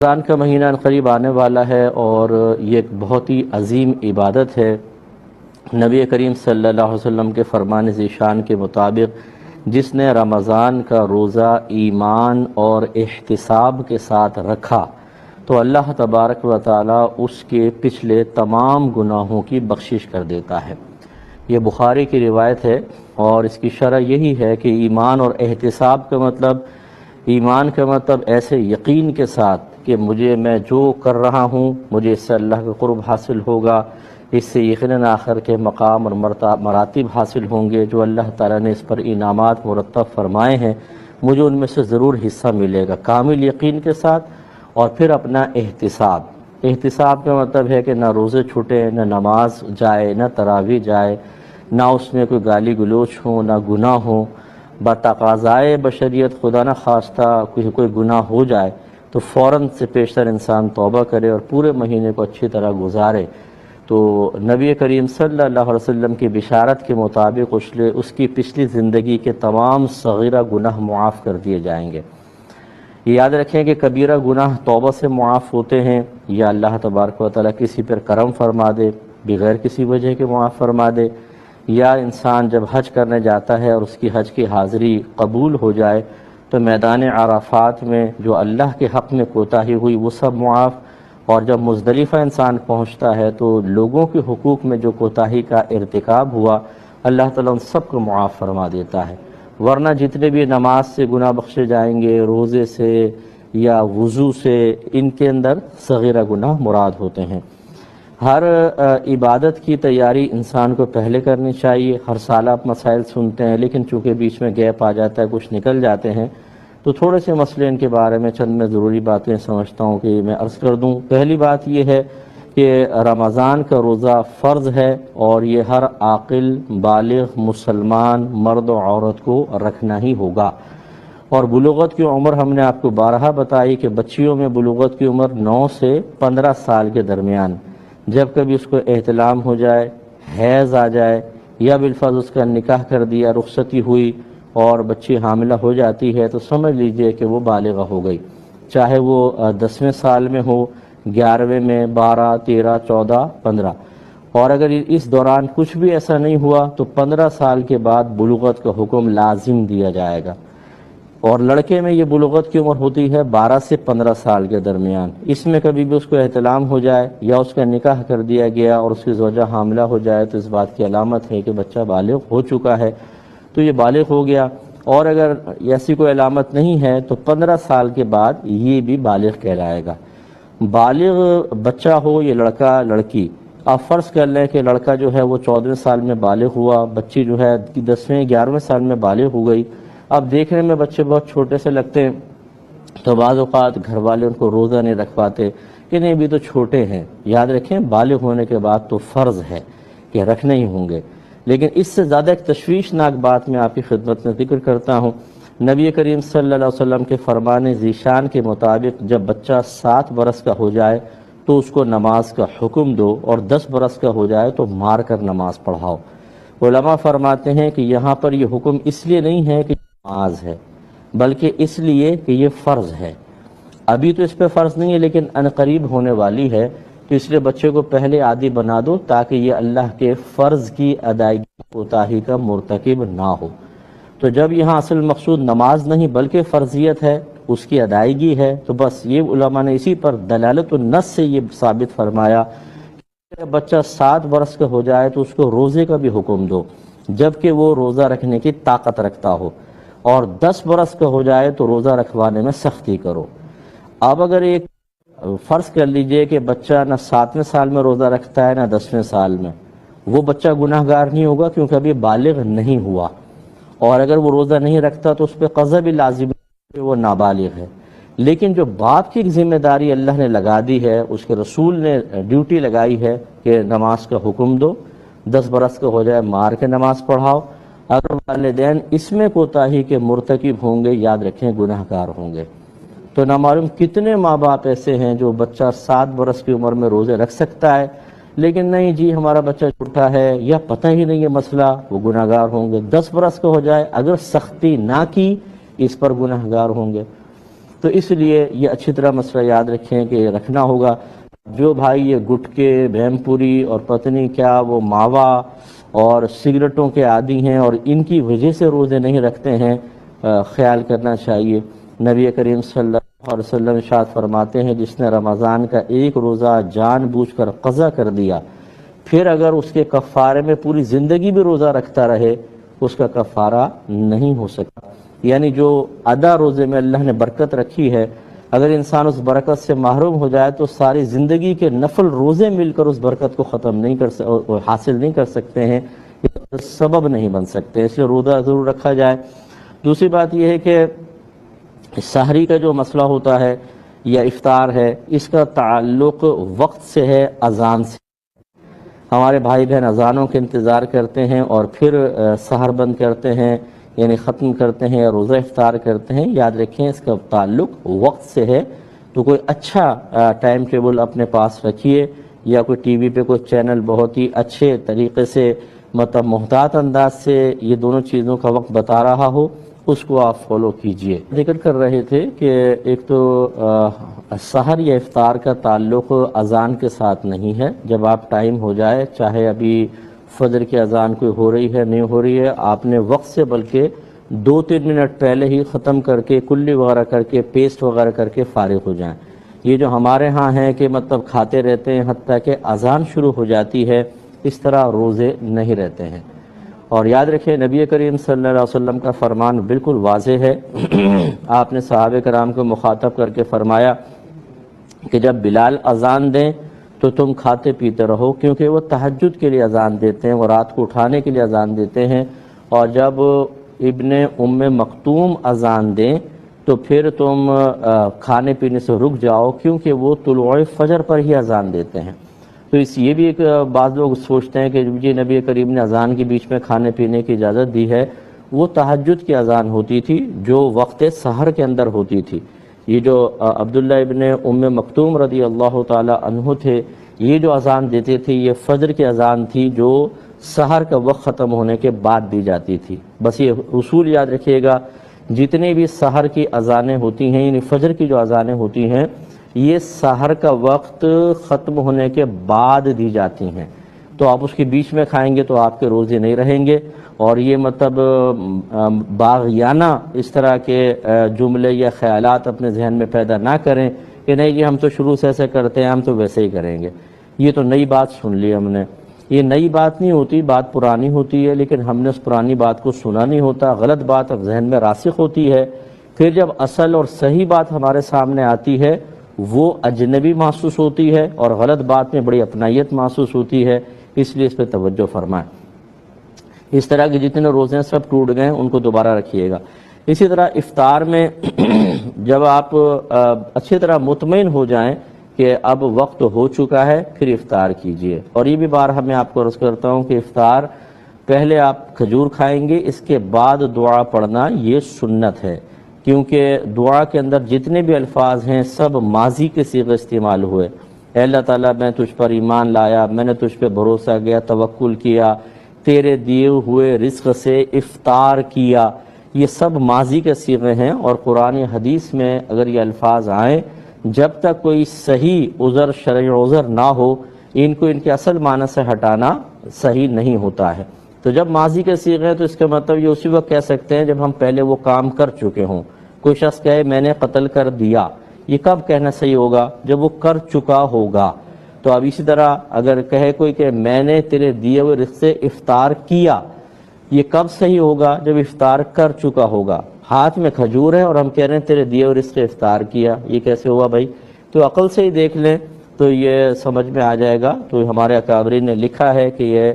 رمضان کا مہینہ قریب آنے والا ہے اور یہ ایک بہت ہی عظیم عبادت ہے۔ نبی کریم صلی اللہ علیہ وسلم کے فرمان ذیشان کے مطابق جس نے رمضان کا روزہ ایمان اور احتساب کے ساتھ رکھا تو اللہ تبارک و تعالی اس کے پچھلے تمام گناہوں کی بخشش کر دیتا ہے۔ یہ بخاری کی روایت ہے اور اس کی شرح یہی ہے کہ ایمان اور احتساب کا مطلب، ایمان کا مطلب ایسے یقین کے ساتھ کہ میں جو کر رہا ہوں مجھے اس سے اللہ کا قرب حاصل ہوگا، اس سے یقیناً آخر کے مقام اور مراتب حاصل ہوں گے جو اللہ تعالیٰ نے اس پر انعامات مرتب فرمائے ہیں، مجھے ان میں سے ضرور حصہ ملے گا، کامل یقین کے ساتھ۔ اور پھر اپنا احتساب کا مطلب ہے کہ نہ روزے چھوٹے، نہ نماز جائے، نہ تراویح جائے، نہ اس میں کوئی گالی گلوچ ہو، نہ گناہ ہو، بتقاضائے بشریت خدا نہ خواستہ کوئی گناہ ہو جائے تو فوراً سے پیشتر انسان توبہ کرے اور پورے مہینے کو اچھی طرح گزارے۔ تو نبی کریم صلی اللہ علیہ وسلم کی بشارت کے مطابق اس کی پچھلی زندگی کے تمام صغیرہ گناہ معاف کر دیے جائیں گے۔ یہ یاد رکھیں کہ کبیرہ گناہ توبہ سے معاف ہوتے ہیں یا اللہ تبارک و تعالیٰ کسی پر کرم فرما دے، بغیر کسی وجہ کے معاف فرما دے، یا انسان جب حج کرنے جاتا ہے اور اس کی حج کی حاضری قبول ہو جائے تو میدان عرفات میں جو اللہ کے حق میں کوتاہی ہوئی وہ سب معاف، اور جب مزدلفہ انسان پہنچتا ہے تو لوگوں کے حقوق میں جو کوتاہی کا ارتکاب ہوا اللہ تعالیٰ ان سب کو معاف فرما دیتا ہے۔ ورنہ جتنے بھی نماز سے گناہ بخشے جائیں گے، روزے سے یا وضو سے، ان کے اندر صغیرہ گناہ مراد ہوتے ہیں۔ ہر عبادت کی تیاری انسان کو پہلے کرنی چاہیے۔ ہر سال آپ مسائل سنتے ہیں لیکن چونکہ بیچ میں گیپ آ جاتا ہے، کچھ نکل جاتے ہیں، تو تھوڑے سے مسئلے ان کے بارے میں چند میں ضروری باتیں سمجھتا ہوں کہ میں عرض کر دوں۔ پہلی بات یہ ہے کہ رمضان کا روزہ فرض ہے اور یہ ہر عاقل بالغ مسلمان مرد و عورت کو رکھنا ہی ہوگا۔ اور بلوغت کی عمر ہم نے آپ کو بارہا بتائی کہ بچیوں میں بلوغت کی عمر 9 سے 15 سال کے درمیان، جب کبھی اس کو احتلام ہو جائے، حیض آ جائے یا بالفرض اس کا نکاح کر دیا، رخصتی ہوئی اور بچی حاملہ ہو جاتی ہے تو سمجھ لیجئے کہ وہ بالغہ ہو گئی، چاہے وہ 10ویں سال میں ہو، 11ویں میں، 12، 13، 14، 15۔ اور اگر اس دوران کچھ بھی ایسا نہیں ہوا تو 15 سال کے بعد بلوغت کا حکم لازم دیا جائے گا۔ اور لڑکے میں یہ بلوغت کی عمر ہوتی ہے 12 سے 15 سال کے درمیان۔ اس میں کبھی بھی اس کو احتلام ہو جائے یا اس کا نکاح کر دیا گیا اور اس کی زوجہ حاملہ ہو جائے تو اس بات کی علامت ہے کہ بچہ بالغ ہو چکا ہے، تو یہ بالغ ہو گیا۔ اور اگر ایسی کوئی علامت نہیں ہے تو 15 سال کے بعد یہ بھی بالغ کہلائے گا۔ بالغ بچہ ہو یہ لڑکا لڑکی، آپ فرض کر لیں کہ لڑکا جو ہے وہ 14ویں سال میں بالغ ہوا، بچی جو ہے 10ویں 11ویں سال میں بالغ ہو گئی۔ اب دیکھنے میں بچے بہت چھوٹے سے لگتے ہیں تو بعض اوقات گھر والے ان کو روزہ نہیں رکھ پاتے کہ نہیں بھی تو چھوٹے ہیں۔ یاد رکھیں بالغ ہونے کے بعد تو فرض ہے کہ رکھنے ہی ہوں گے۔ لیکن اس سے زیادہ ایک تشویشناک بات میں آپ کی خدمت میں ذکر کرتا ہوں۔ نبی کریم صلی اللہ علیہ وسلم کے فرمان ذیشان کے مطابق جب بچہ 7 برس کا ہو جائے تو اس کو نماز کا حکم دو، اور 10 برس کا ہو جائے تو مار کر نماز پڑھاؤ۔ علماء فرماتے ہیں کہ یہاں پر یہ حکم اس لیے نہیں ہے کہ نماز ہے، بلکہ اس لیے کہ یہ فرض ہے۔ ابھی تو اس پہ فرض نہیں ہے لیکن عنقریب ہونے والی ہے، تو اس لیے بچے کو پہلے عادی بنا دو تاکہ یہ اللہ کے فرض کی ادائیگی کوتاہی کا مرتکب نہ ہو۔ تو جب یہاں اصل مقصود نماز نہیں بلکہ فرضیت ہے، اس کی ادائیگی ہے، تو بس یہ علماء نے اسی پر دلالت النص سے یہ ثابت فرمایا کہ بچہ 7 برس کا ہو جائے تو اس کو روزے کا بھی حکم دو جبکہ وہ روزہ رکھنے کی طاقت رکھتا ہو، اور 10 برس کا ہو جائے تو روزہ رکھوانے میں سختی کرو۔ اب اگر ایک فرض کر لیجئے کہ بچہ نہ 7ویں سال میں روزہ رکھتا ہے نہ 10ویں سال میں، وہ بچہ گناہ گار نہیں ہوگا کیونکہ ابھی بالغ نہیں ہوا، اور اگر وہ روزہ نہیں رکھتا تو اس پہ قضا بھی لازم ہے کہ وہ نابالغ ہے۔ لیکن جو باپ کی ذمہ داری اللہ نے لگا دی ہے، اس کے رسول نے ڈیوٹی لگائی ہے کہ نماز کا حکم دو، 10 برس کا ہو جائے مار کے نماز پڑھاؤ۔ اگر والدین اس میں کوتاہی کے مرتکب ہوں گے، یاد رکھیں گناہ گار ہوں گے۔ تو نہ معلوم کتنے ماں باپ ایسے ہیں جو بچہ 7 برس کی عمر میں روزے رکھ سکتا ہے لیکن نہیں جی ہمارا بچہ چھوٹا ہے یا پتہ ہی نہیں ہے مسئلہ، وہ گناہ گار ہوں گے۔ 10 برس کا ہو جائے اگر سختی نہ کی اس پر گناہ گار ہوں گے۔ تو اس لیے یہ اچھی طرح مسئلہ یاد رکھیں کہ رکھنا ہوگا۔ جو بھائی یہ گٹکے، بھیم پوری اور پتہ نہیں کیا وہ ماوا اور سگریٹوں کے عادی ہیں اور ان کی وجہ سے روزے نہیں رکھتے ہیں، خیال کرنا چاہیے۔ نبی کریم صلی اللہ علیہ وسلم ارشاد فرماتے ہیں جس نے رمضان کا ایک روزہ جان بوجھ کر قضا کر دیا، پھر اگر اس کے کفارے میں پوری زندگی بھی روزہ رکھتا رہے اس کا کفارہ نہیں ہو سکتا۔ یعنی جو ادا روزے میں اللہ نے برکت رکھی ہے، اگر انسان اس برکت سے محروم ہو جائے تو ساری زندگی کے نفل روزے مل کر اس برکت کو ختم نہیں حاصل نہیں کر سکتے ہیں، سبب نہیں بن سکتے، اس لیے روزہ ضرور رکھا جائے۔ دوسری بات یہ ہے کہ سحری کا جو مسئلہ ہوتا ہے یا افطار ہے، اس کا تعلق وقت سے ہے، اذان سے۔ ہمارے بھائی بہن اذانوں کے انتظار کرتے ہیں اور پھر سحر بند کرتے ہیں، یعنی ختم کرتے ہیں یا روزہ افطار کرتے ہیں۔ یاد رکھیں اس کا تعلق وقت سے ہے، تو کوئی اچھا ٹائم ٹیبل اپنے پاس رکھیے، یا کوئی ٹی وی پہ کوئی چینل بہت ہی اچھے طریقے سے مطلب محتاط انداز سے یہ دونوں چیزوں کا وقت بتا رہا ہو، اس کو آپ فالو کیجئے۔ ذکر کر رہے تھے کہ ایک تو سحر یا افطار کا تعلق اذان کے ساتھ نہیں ہے۔ جب آپ ٹائم ہو جائے، چاہے ابھی فجر کی اذان کوئی ہو رہی ہے نہیں ہو رہی ہے، آپ نے وقت سے بلکہ 2-3 منٹ پہلے ہی ختم کر کے کلی وغیرہ کر کے پیسٹ وغیرہ کر کے فارغ ہو جائیں۔ یہ جو ہمارے ہاں ہیں کہ مطلب کھاتے رہتے ہیں حتیٰ کہ اذان شروع ہو جاتی ہے، اس طرح روزے نہیں رہتے ہیں۔ اور یاد رکھیں نبی کریم صلی اللہ علیہ وسلم کا فرمان بالکل واضح ہے۔ آپ نے صحابہ کرام کو مخاطب کر کے فرمایا کہ جب بلال اذان دیں تو تم کھاتے پیتے رہو، کیونکہ وہ تہجد کے لیے اذان دیتے ہیں، وہ رات کو اٹھانے کے لیے اذان دیتے ہیں، اور جب ابن ام مکتوم اذان دیں تو پھر تم کھانے پینے سے رک جاؤ، کیونکہ وہ طلوع فجر پر ہی اذان دیتے ہیں۔ تو یہ بھی ایک بعض لوگ سوچتے ہیں کہ جی نبی کریم نے اذان کے بیچ میں کھانے پینے کی اجازت دی ہے، وہ تہجد کی اذان ہوتی تھی جو وقت سحر کے اندر ہوتی تھی۔ یہ جو عبداللہ ابن ام مکتوم رضی اللہ تعالی عنہ تھے، یہ جو اذان دیتے تھے یہ فجر کی اذان تھی جو سحر کا وقت ختم ہونے کے بعد دی جاتی تھی۔ بس یہ اصول یاد رکھیے گا، جتنے بھی سحر کی اذانیں ہوتی ہیں، یعنی فجر کی جو اذانیں ہوتی ہیں، یہ سحر کا وقت ختم ہونے کے بعد دی جاتی ہیں۔ تو آپ اس کے بیچ میں کھائیں گے تو آپ کے روزے نہیں رہیں گے۔ اور یہ مطلب باغیانہ اس طرح کے جملے یا خیالات اپنے ذہن میں پیدا نہ کریں کہ نہیں جی ہم تو شروع سے ایسے کرتے ہیں، ہم تو ویسے ہی کریں گے۔ یہ تو نئی بات سن لی ہم نے، یہ نئی بات نہیں ہوتی، بات پرانی ہوتی ہے، لیکن ہم نے اس پرانی بات کو سنا نہیں ہوتا، غلط بات اب ذہن میں راسخ ہوتی ہے۔ پھر جب اصل اور صحیح بات ہمارے سامنے آتی ہے وہ اجنبی محسوس ہوتی ہے اور غلط بات میں بڑی اپنائیت محسوس ہوتی ہے، اس لیے اس پہ توجہ فرمائیں۔ اس طرح کے جتنے روزے ہیں سب ٹوٹ گئے ہیں، ان کو دوبارہ رکھیے گا۔ اسی طرح افطار میں جب آپ اچھی طرح مطمئن ہو جائیں کہ اب وقت ہو چکا ہے، پھر افطار کیجئے۔ اور یہ بھی بارہا میں آپ کو عرض کرتا ہوں کہ افطار پہلے آپ کھجور کھائیں گے، اس کے بعد دعا پڑھنا یہ سنت ہے، کیونکہ دعا کے اندر جتنے بھی الفاظ ہیں سب ماضی کے صیغے استعمال ہوئے۔ اے اللہ تعالیٰ میں تجھ پر ایمان لایا، میں نے تجھ پہ بھروسہ کیا، توکل کیا، تیرے دیے ہوئے رزق سے افطار کیا، یہ سب ماضی کے صیغے ہیں۔ اور قرآن حدیث میں اگر یہ الفاظ آئیں، جب تک کوئی صحیح عذر شرعی عذر نہ ہو، ان کو ان کے اصل معنی سے ہٹانا صحیح نہیں ہوتا ہے۔ تو جب ماضی کے صیغے ہیں تو اس کا مطلب یہ اسی وقت کہہ سکتے ہیں جب ہم پہلے وہ کام کر چکے ہوں۔ کوئی شخص کہے میں نے قتل کر دیا، یہ کب کہنا صحیح ہوگا؟ جب وہ کر چکا ہوگا۔ تو اب اسی طرح اگر کہے کوئی کہ میں نے تیرے دیے ہوئے رزق سے افطار کیا، یہ کب صحیح ہوگا؟ جب افطار کر چکا ہوگا۔ ہاتھ میں کھجور ہے اور ہم کہہ رہے ہیں تیرے دیے ہوئے رزق سے افطار کیا، یہ کیسے ہوا بھائی؟ تو عقل سے ہی دیکھ لیں تو یہ سمجھ میں آ جائے گا۔ تو ہمارے اکابرین نے لکھا ہے کہ یہ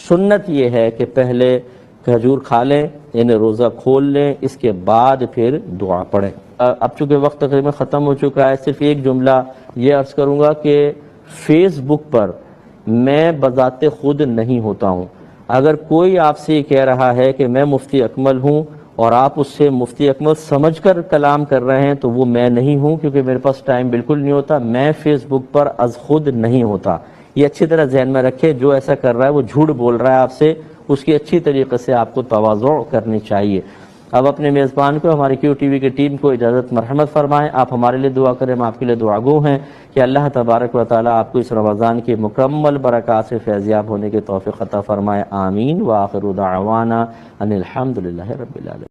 سنت یہ ہے کہ پہلے کھجور کھا لیں، یعنی روزہ کھول لیں، اس کے بعد پھر دعا پڑھیں۔ اب چونکہ وقت تقریباً ختم ہو چکا ہے، صرف ایک جملہ یہ عرض کروں گا کہ فیس بک پر میں بذات خود نہیں ہوتا ہوں۔ اگر کوئی آپ سے یہ کہہ رہا ہے کہ میں مفتی اکمل ہوں اور آپ اس سے مفتی اکمل سمجھ کر کلام کر رہے ہیں تو وہ میں نہیں ہوں، کیونکہ میرے پاس ٹائم بالکل نہیں ہوتا۔ میں فیس بک پر از خود نہیں ہوتا، یہ اچھی طرح ذہن میں رکھے۔ جو ایسا کر رہا ہے وہ جھوٹ بول رہا ہے آپ سے، اس کی اچھی طریقے سے آپ کو تواضع کرنی چاہیے۔ اب اپنے میزبان کو، ہماری کیو ٹی وی کی ٹیم کو اجازت مرحمت فرمائیں. آپ ہمارے لیے دعا کریں، ہم آپ کے لیے دعا گو ہیں کہ اللہ تبارک و تعالیٰ آپ کو اس رمضان کی مکمل برکات سے فیضیاب ہونے کی توفیق عطا فرمائے. آمین. وآخر دعوانا ان الحمد للہ رب العالمین.